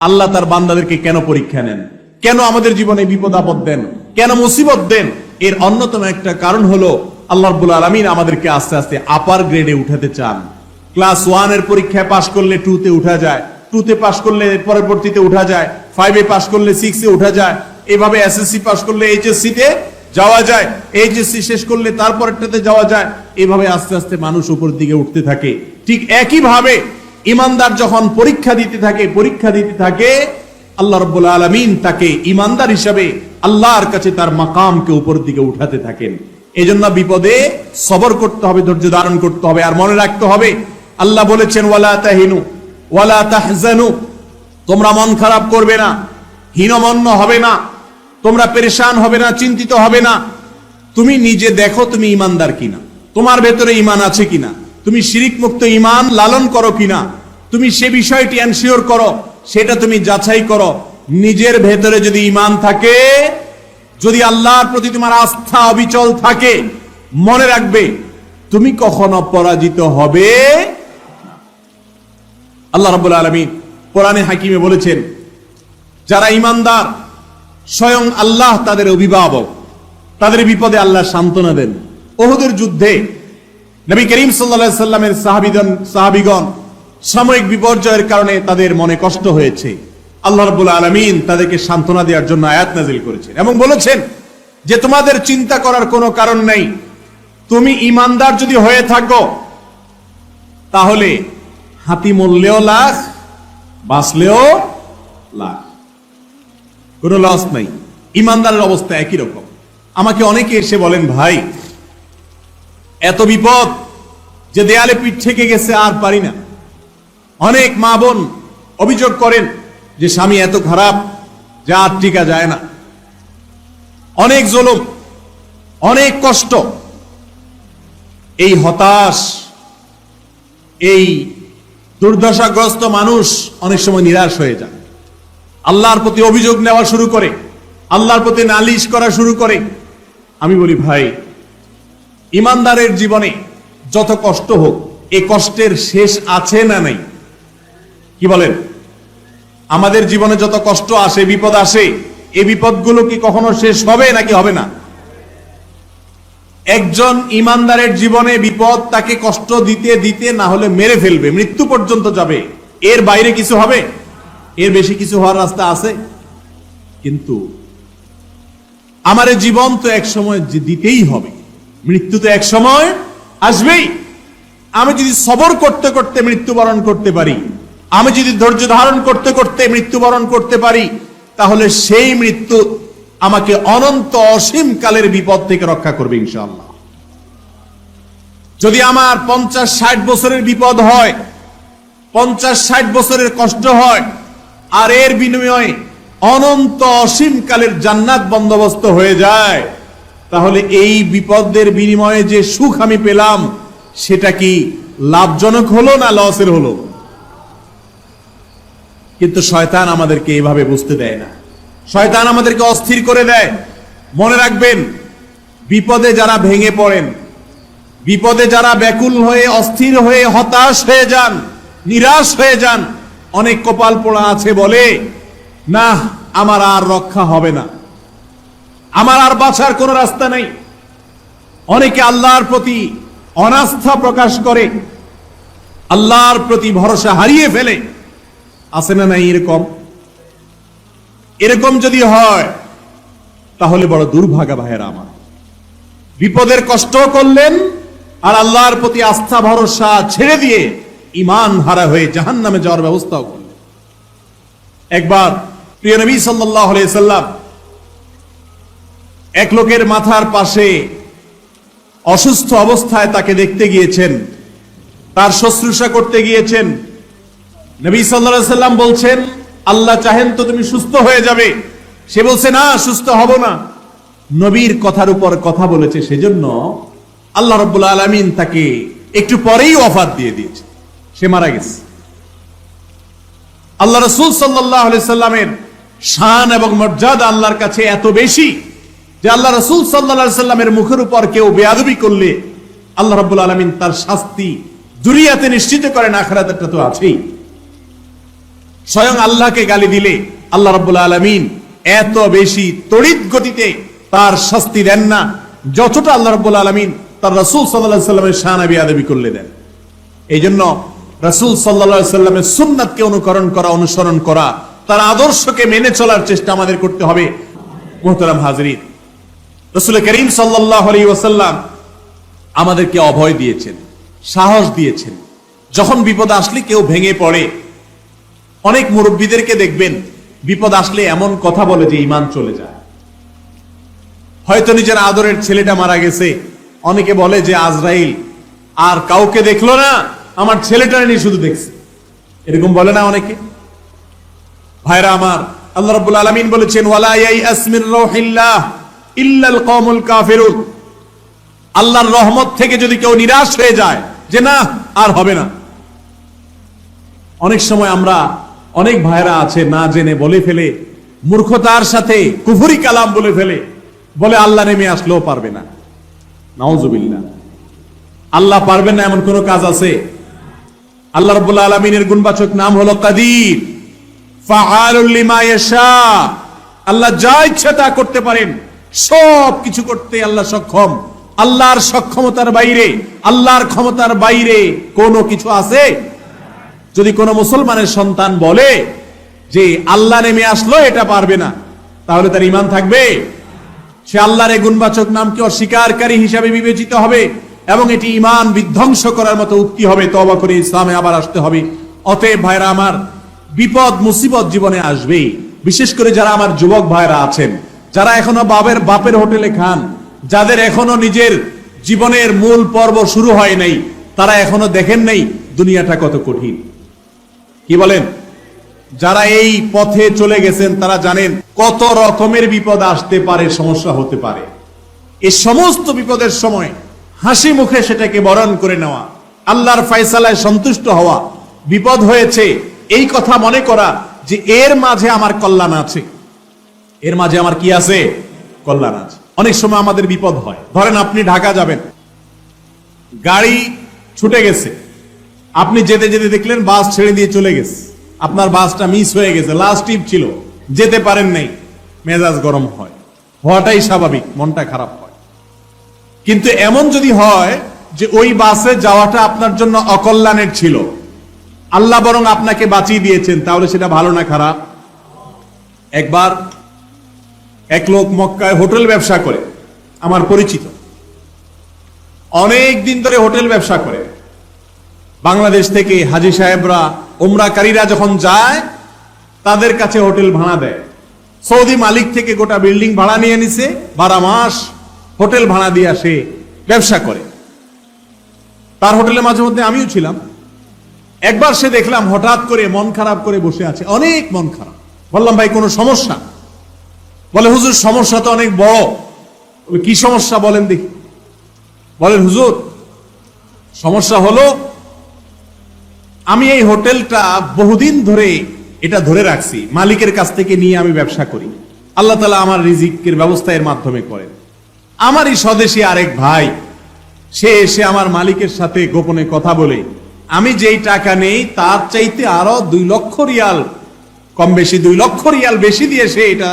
আল্লাহ তার বান্দাদেরকে কেন পরীক্ষা নেন, কেন আমাদের জীবনে বিপদ আপদ দেন, কেন মুসিবত দেন, এর অন্যতম একটা কারণ হলো আল্লাহ রাব্বুল আলামিন আমাদেরকে আস্তে আস্তে আপার গ্রেডে উঠাতে চান। ক্লাস 1 এর পরীক্ষায় পাশ করলে 2 তে উঠা যায়, 2 তে পাশ করলে পরবর্তীতে উঠা যায়, 5 এ পাশ করলে 6 এ উঠা যায়, এভাবে এসএসসি পাশ করলে এইচএসসি তে যাওয়া যায়, এইচএসসি শেষ করলে তারপরটাতে যাওয়া যায়, এভাবে আস্তে আস্তে মানুষ উপর দিকে উঠতে থাকে। ঠিক একই ভাবে ইমানদার যখন পরীক্ষা দিতে থাকে আল্লাহ রাব্বুল আলামিন তাকে ইমানদার হিসাবে আল্লাহর কাছে তার মাকামকে উপর দিকে উঠাতে থাকেন। এজন্য বিপদে সবর করতে হবে, ধৈর্য ধারণ করতে হবে। আর মনে রাখতে হবে আল্লাহ বলেছেন ওয়ালা তাহিনু ওয়ালা তাহজানু, তোমরা মন খারাপ করবে না, হীনমন্য হবে না, তোমরা পেরেশান হবে না, চিন্তিত হবে না। তুমি নিজে দেখো তুমি ইমানদার কিনা, তোমার ভেতরে ঈমান আছে কিনা, তুমি শিরিক মুক্ত ঈমান লালন করো কিনা, তুমি সে বিষয়টি এনশিওর করো, সেটা তুমি যাচাই করো। নিজের ভেতরে যদি ঈমান থাকে, যদি আল্লাহর প্রতি তোমার আস্থা অবিচল থাকে, মনে রাখবে তুমি কখনো পরাজিত হবে। আল্লাহ রাব্বুল আলামিন কোরআনে হাকিমে বলেছেন যারা ঈমানদার স্বয়ং আল্লাহ তাদের অভিভাবক, তাদের বিপদে আল্লাহ সান্ত্বনা দেন। উহুদের যুদ্ধে নবী করিম সাল্লাল্লাহু আলাইহি সাল্লামের সাহাবীগণ সাময়িক বিপর্যয়ের কারণে তাদের মনে কষ্ট হয়েছে। আল্লাহ রাব্বুল আলামিন তাদেরকে সান্ত্বনা দেওয়ার জন্য আয়াত নাযিল করেছেন এবং বলেছেন যে তোমাদের চিন্তা করার কোনো কারণ নেই, তুমি ঈমানদার যদি হয়ে থাকো তাহলে হাতি মরলেও লাখ, বাঁচলেও লাখ, কোনো লস নাই। ঈমানদারের অবস্থা একই রকম। আমাকে অনেকে এসে বলেন ভাই এত বিপদ যে দেয়ালে পিঠ থেকে গেছে আর পারি না। অনেক মা বোন অভিযোগ করেন যে স্বামী এত খারাপ যা আর টিকা যায় না, অনেক জুলুম, অনেক কষ্ট। এই হতাশ, এই দুর্দশাগ্রস্ত মানুষ অনেক সময় নিরাশ হয়ে যায়, আল্লাহর প্রতি অভিযোগ নেওয়া শুরু করে, আল্লাহর প্রতি নালিশ করা শুরু করে। আমি বলি ভাই ঈমানদারের জীবনে যত কষ্ট হোক এই কষ্টের শেষ আছে না নাই? কি বলেন? আমাদের জীবনে যত কষ্ট আসে, বিপদ আসে, এই বিপদগুলো কি কখনো শেষ হবে নাকি হবে না? একজন ঈমানদারের জীবনে বিপদ তাকে কষ্ট দিতে দিতে না হলে মেরে ফেলবে, মৃত্যু পর্যন্ত যাবে। এর বাইরে কিছু হবে? এর বেশি কিছু হওয়ার রাস্তা আছে? কিন্তু আমার জীবন তো এক সময় দিতেই হবে, মৃত্যু তো এক সময় আসবেই। আমি যদি সবর করতে করতে মৃত্যুবরণ করতে পারি, আমি যদি ধৈর্য ধারণ করতে করতে মৃত্যুবরণ করতে পারি, তাহলে সেই মৃত্যু আমাকে অনন্ত অসীম কালের বিপদ থেকে রক্ষা করবে ইনশাআল্লাহ। যদি আমার 50-60 বছরের বিপদ হয়, 50-60 বছরের কষ্ট হয়, আর এর বিনিময়ে অনন্ত অসীম কালের জান্নাত বন্দোবস্ত হয়ে যায়, তাহলে এই বিপদের বিনিময়ে যে সুখ আমি পেলাম সেটা কি লাভজনক হলো না লসের হলো? কিন্তু শয়তান আমাদেরকে এভাবে বুঝতে দেয় না, শয়তান আমাদেরকে অস্থির করে দেয়। মনে রাখবেন বিপদে যারা ভেঙে পড়েন, বিপদে যারা ব্যাকুল হয়ে অস্থির হয়ে হতাশ হয়ে যান, নিরাশ হয়ে যান, অনেক কপাল পোড়া আছে বলে না আমার আর রক্ষা হবে না, আমার আর বাঁচার কোনো রাস্তা নেই। অনেকে আল্লাহর প্রতি অনাস্থা প্রকাশ করে, আল্লাহর প্রতি ভরসা হারিয়ে ফেলে। আছে না নাই এরকম? এরকম যদি হয় তাহলে বড় দুর্ভাগা ভাইয়েরা আমার। বিপদের কষ্ট করলেন আর আল্লাহর প্রতি আস্থা ভরসা ছেড়ে দিয়ে ঈমান হারা হয়ে জাহান্নামে যাওয়ার ব্যবস্থাও করলেন। একবার প্রিয় নবী সাল্লাল্লাহু আলাইহি সাল্লাম এক লোকের মাথার পাশে অসুস্থ অবস্থায় তাকে দেখতে গিয়েছেন, তার শুশ্রূষা করতে গিয়েছেন। নবী সাল্লাল্লাহু আলাইহি সাল্লাম বলছেন আল্লাহ চাহেন তো তুমি সুস্থ হয়ে যাবে। সে বলছে না, সুস্থ হব না। নবীর কথার উপর কথা বলেছে, সেজন্য আল্লাহ রাব্বুল আলামিন তাকে একটু পরেই ওয়াফাত দিয়ে দিয়েছে, সে মারা গেছে। আল্লাহ রাসূল সাল্লাল্লাহু আলাইহি সাল্লামের শান এবং মর্যাদা আল্লাহর কাছে এত বেশি যে আল্লাহ রাসূল সাল্লাল্লাহু আলাইহি সাল্লামের মুখের উপর কেউ বেয়াদবি করলে আল্লাহ রাব্বুল আলামিন তার শাস্তি দুনিয়াতে নিশ্চিত করেন, আখিরাতেরটা তো আছেই। স্বয়ং আল্লাহকে গালি দিলে আল্লাহ রাব্বুল আলামিন এত বেশি তড়িৎ গতিতে তার শাস্তি দেন না, যতটা আল্লাহ রাব্বুল আলামিন তার রাসূল সাল্লাল্লাহু আলাইহি সাল্লামের শান বেয়াদবি করলে দেন। এই জন্য রাসূল সাল্লাল্লাহু আলাইহি সাল্লামের সুন্নাতকে অনুকরণ করা, অনুসরণ করা, তার আদর্শকে মেনে চলার চেষ্টা আমাদের করতে হবে। মুহতারাম হাজরিন, রাসূল করিম সাল্লাল্লাহু আলাইহি ওয়াসাল্লাম আমাদেরকে অভয় দিয়েছেন, সাহস দিয়েছেন। যখন বিপদ আসলে কেউ ভেঙে পড়ে, অনেক মুরব্বীদেরকে দেখবেন বিপদ আসলে এমন কথা বলে যে ঈমান চলে যায়। হয়তো নিজের আদরের ছেলেটা মারা গেছে, অনেকে বলে যে আজরাইল আর কাউকে দেখলো না, আমার ছেলেটা নিয়ে শুধু দেখছে, এরকম বলে না অনেকে। ভাইরা আমার, আল্লাহ রাব্বুল আলামিন বলেছেন ওয়ালা ইয়াইআস মির রাউহিল্লাহ ইল্লাল কওমুল কাফিরুন। আল্লাহর রহমত থেকে যদি কেউ নিরাশ হয়ে যায় যে না আর হবে না, অনেক সময় আমরা অনেক ভাইরা আছে না জেনে বলে ফেলে, মূর্খতার সাথে কুফরি কালাম বলে ফেলে, বলে আল্লাহ নেমে আসলেও পারবে না। নাউজুবিল্লাহ। আল্লাহ পারবেন না এমন কোন কাজ আছে? আল্লাহ রাব্বুল আলামিনের গুণবাচক নাম হলো কাদির, ফাআলুল লিমা ইয়াশা। আল্লাহ যা ইচ্ছা তা করতে পারেন, সব কিছু করতে আল্লাহ সক্ষম। আল্লাহর সক্ষমতার বাইরে, আল্লাহর ক্ষমতার বাইরে কোনো কিছু আছে? যদি কোনো মুসলমানের সন্তান বলে যে আল্লাহ নেমে আসলো এটা পারবে না, তাহলে তার ঈমান থাকবে? সে আল্লাহর এই গুণবাচক নামকে অস্বীকারী হিসাবে বিবেচিত হবে এবং এটি ঈমান বিধ্বংস করার মতো উক্তি হবে। তওবা করে ইসলামে আবার আসতে হবে। অতএব ভাইরা আমার, বিপদ মুসিবত জীবনে আসবেই। বিশেষ করে যারা আমার যুবক ভাইরা আছেন, যারা এখনো বাপের হোটেলে খান, যাদের এখনো নিজের জীবনের মূল পর্ব শুরু হয় নাই, তারা এখনো দেখেন নাই দুনিয়াটা কত কঠিন। কি বলেন? যারা এই পথে চলে গেছেন তারা জানেন কত রকমের বিপদ আসতে পারে, সমস্যা হতে পারে। এই সমস্ত বিপদের সময় হাসি মুখে সেটাকে বরণ করে নেওয়া, আল্লাহর ফয়সালায় সন্তুষ্ট হওয়া, বিপদ হয়েছে এই কথা মনে করা যে এর মাঝে আমার কল্যাণ আছে, এর মাঝে আমার কি আছে? কল্যাণ আছে। অনেক সময় আমাদের বিপদ হয়। ধরেন আপনি ঢাকা যাবেন, গাড়ি ছুটে গেছে, আপনি যেতে যেতে দেখলেন বাস ছেড়ে দিয়ে চলে গেছে, আপনার বাসটা মিস হয়ে গেছে, লাস্ট ট্রিপ ছিল, যেতে পারেন নাই, মেজাজ গরম হয়, হওয়াটাই স্বাভাবিক, মনটা খারাপ হয়। কিন্তু এমন যদি হয় যে ওই বাসে যাওয়াটা আপনার জন্য অকল্যাণের ছিল, আল্লাহ বরং আপনাকে বাঁচিয়ে দিয়েছেন, তাহলে সেটা ভালো না খারাপ? একবার এক লোক মক্কায় হোটেল ব্যবসা করে, আমার পরিচিত, অনেক দিন ধরে হোটেল ব্যবসা করে। বাংলাদেশ থেকে হাজী সাহেবরা, উমরাকারীরা যখন যায় তাদের কাছে হোটেল ভাড়া দেয়। সৌদি মালিক থেকে গোটা বিল্ডিং ভাড়া নিয়ে নিছে, 12 মাস হোটেল ভাড়া দিয়ে সে ব্যবসা করে। তার হোটেলে মাঝে মধ্যে আমিও ছিলাম। একবার সে দেখলাম হঠাৎ করে মন খারাপ করে বসে আছে, অনেক মন খারাপ। বললাম ভাই কোনো সমস্যা? বলে হুজুর সমস্যা তো অনেক বড়। কি সমস্যা বলেন দেখি? বলেন হুজুর সমস্যা হলো আমি এই হোটেলটা বহুদিন ধরে এটা ধরে রাখছি, মালিকের কাছ থেকে নিয়ে আমি ব্যবসা করি, আল্লাহ তাআলা আমার রিজিকের ব্যবস্থা এর মাধ্যমে করেন। আমারই স্বদেশী আরেক ভাই সে এসে আমার মালিকের সাথে গোপনে কথা বলে আমি যেই টাকা নেই তার চাইতে আরো 2 লক্ষ রিয়াল কম বেশি, 2 লক্ষ রিয়াল বেশি দিয়ে সে এটা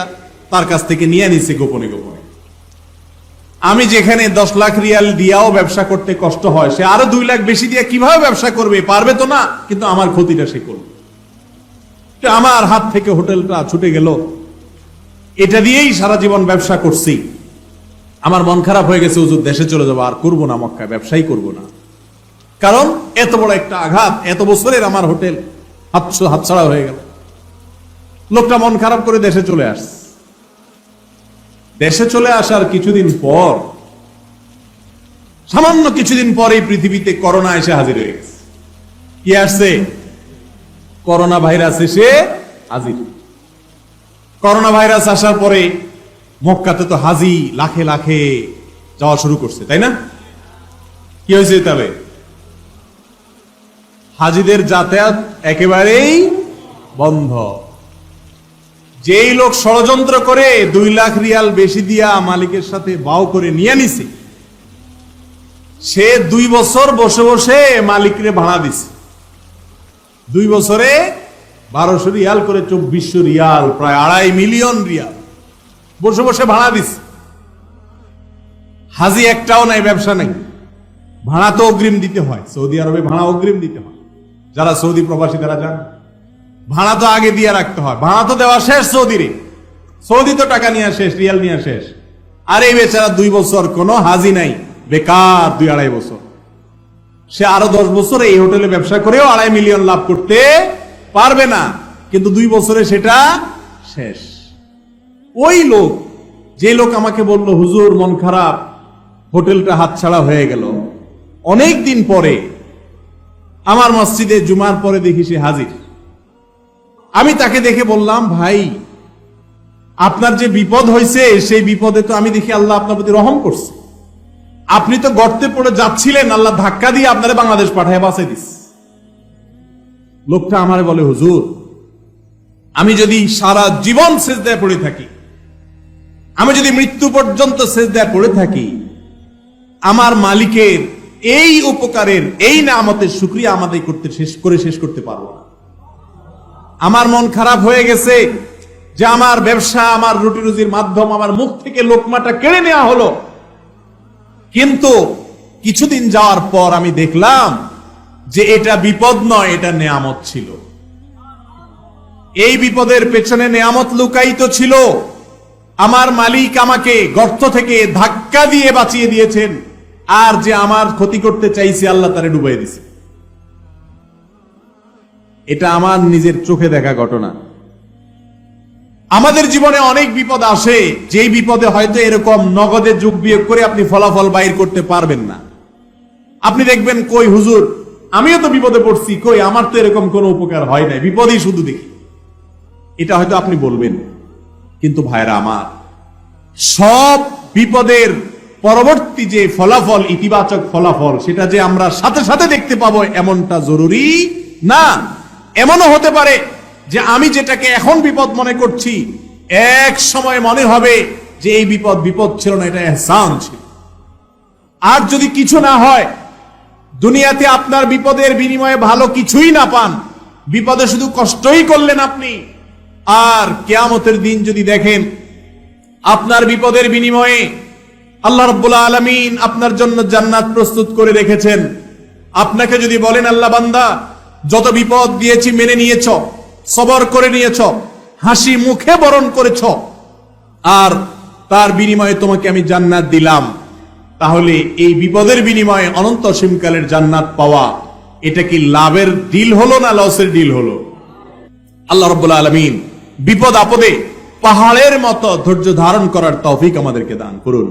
তার কাছ থেকে নিয়ে নিছে গোপনে গোপনে। আমি যেখানে 10 লাখ রিয়াল দিয়াও ব্যবসা করতে কষ্ট হয়, সে আরো 2 লাখ বেশি দিয়ে কিভাবে ব্যবসা করবে? পারবে তো না, কিন্তু আমার ক্ষতিটা সে করবে। আমার হাত থেকে হোটেলটা ছুটে গেল, এটা দিয়েই সারা জীবন ব্যবসা করছি। আমার মন খারাপ হয়ে গেছে, হুজুর দেশে চলে যাবো, আর করবো না, মক্কায় ব্যবসাই করবো না। কারণ এত বড় একটা আঘাত, এত বছরের আমার হোটেল হাতছাড়া হয়ে গেল। লোকটা মন খারাপ করে দেশে চলে আসছে। দেশে চলে আসার কিছুদিন পর, সামান্য কিছুদিন পর এই পৃথিবীতে করোনা এসে হাজির হয়ে গেছে। কি আসছে? করোনা ভাইরাস এসে হাজির। করোনা ভাইরাস আসার পরে মক্কাতে তো হাজি লাখে লাখে যাওয়া শুরু করছে, তাই না? কি হয়েছে তবে? হাজিদের যাতায়াত একেবারেই বন্ধ। যেই লোক ষড়যন্ত্র করে 2 লাখ রিয়াল বেশি দিয়া মালিকের সাথে বাও করে নিয়ে নিছে, সে 2 বছর বসে বসে মালিকরে ভাড়া দিছে। 2 বছরে 1200 রিয়াল করে 2400 রিয়াল, প্রায় 2.5 মিলিয়ন রিয়াল বসে বসে ভাড়া দিস। হাজি একটাও নাই, ব্যবসা নাই, ভাড়া তো অগ্রিম দিতে হয়। সৌদি আরবে ভাড়া অগ্রিম দিতে হয়, যারা সৌদি প্রবাসী তারা যান, ভাড়া তো আগে দিয়ে রাখতে হয়। ভাড়া তো দেওয়া শেষ সৌদিরে, সৌদি তো টাকা নিয়ে শেষ, রিয়াল নিয়ে শেষ। আর এই বেচারা 2 বছর কোনো হাজি নাই, বেকার 2-2.5 বছর। সে আরো 10 বছর এই হোটেলে ব্যবসা করেও 2.5 মিলিয়ন লাভ করতে পারবে না, কিন্তু 2 বছরে সেটা শেষ। ওই লোক, যে লোক আমাকে বলল হুজুর মন খারাপ, হোটেলটা হাতছাড়া হয়ে গেল, অনেক দিন পরে আমার মসজিদে জুমার পরে দেখি সে হাজির। আমি তাকে দেখে বললাম, ভাই আপনার যে বিপদ হয়েছে সেই বিপদে তো আমি দেখি আল্লাহ আপনার প্রতি রহম করছে। আপনি তো গর্তে পড়ে যাচ্ছিলেন, আল্লাহ ধাক্কা দিয়ে আপনারে বাংলাদেশ পাঠায় বাঁচাই দিস। লোকটা আমারে বলে, হুজুর আমি যদি সারা জীবন সেজদায় পড়ে থাকি, আমি যদি মৃত্যু পর্যন্ত সেজদায় পড়ে থাকি, আমার মালিকের এই উপকারের, এই নিয়ামতের শুকরিয়া আমাদের করতে শেষ করতে পারবো না। আমার মন খারাপ হয়ে গেছে যে আমার ব্যবসা, আমার রুটি রুজির মাধ্যম, আমার মুখ থেকে লোকমাটা কেড়ে নেওয়া হলো। কিন্তু কিছুদিন যাওয়ার পর আমি দেখলাম যে এটা বিপদ নয়, এটা নেয়ামত ছিল। এই বিপদের পেছনে নেয়ামত লুকায়িত ছিল। আমার মালিক আমাকে গর্ত থেকে ধাক্কা দিয়ে বাঁচিয়ে দিয়েছেন, আর যে আমার ক্ষতি করতে চাইছে আল্লাহ তারে ডুবাই দিছে। এটা আমার নিজের চোখে দেখা ঘটনা। আমাদের জীবনে অনেক বিপদ আসে, যেই বিপদে হয়তো এরকম নগদে যোগ বিয়োগ করে আপনি ফলাফল বাইর করতে পারবেন না। আপনি দেখবেন, কই হুজুর আমিও তো বিপদে পড়ছি, কই আমার তো এরকম কোনো উপকার হয় নাই, বিপদই শুধু দেখি। এটা হয়তো আপনি বলবেন, কিন্তু ভাইরা আমার, সব বিপদের পরবর্তী যে ফলাফল, ইতিবাচক ফলাফল, সেটা যে আমরা সাথে সাথে দেখতে পাবো এমনটা জরুরি না। এমনও হতে পারে যে আমি যেটাকে এখন বিপদ মনে করছি, এক সময় মনে হবে যে এই বিপদ ছিল না, এটা ইহসান ছিল। আর যদি কিছু না হয়, দুনিয়াতে আপনার বিপদের বিনিময়ে ভালো কিছুই না পান, বিপদে শুধু কষ্টই করলেন আপনি, আর কিয়ামতের দিন যদি দেখেন আপনার বিপদের বিনিময়ে আল্লাহ রাব্বুল আলামিন আপনার জন্য জান্নাত প্রস্তুত করে রেখেছেন, আপনাকে যদি বলেন, আল্লাহ বান্দা যত বিপদ দিয়েছি মেনে নিয়েছ, সবর করে নিয়েছ, হাসি মুখে বরণ করেছ, আর তার বিনিময়ে তোমাকে আমি জান্নাত দিলাম, তাহলে এই বিপদের বিনিময়ে অনন্ত অসীমকালের জান্নাত পাওয়া, এটা কি লাভের ডিল হলো না লসের ডিল হলো? আল্লাহ রাব্বুল আলামিন বিপদ আপদে পাহাড়ের মতো ধৈর্য ধারণ করার তৌফিক আমাদেরকে দান করুন।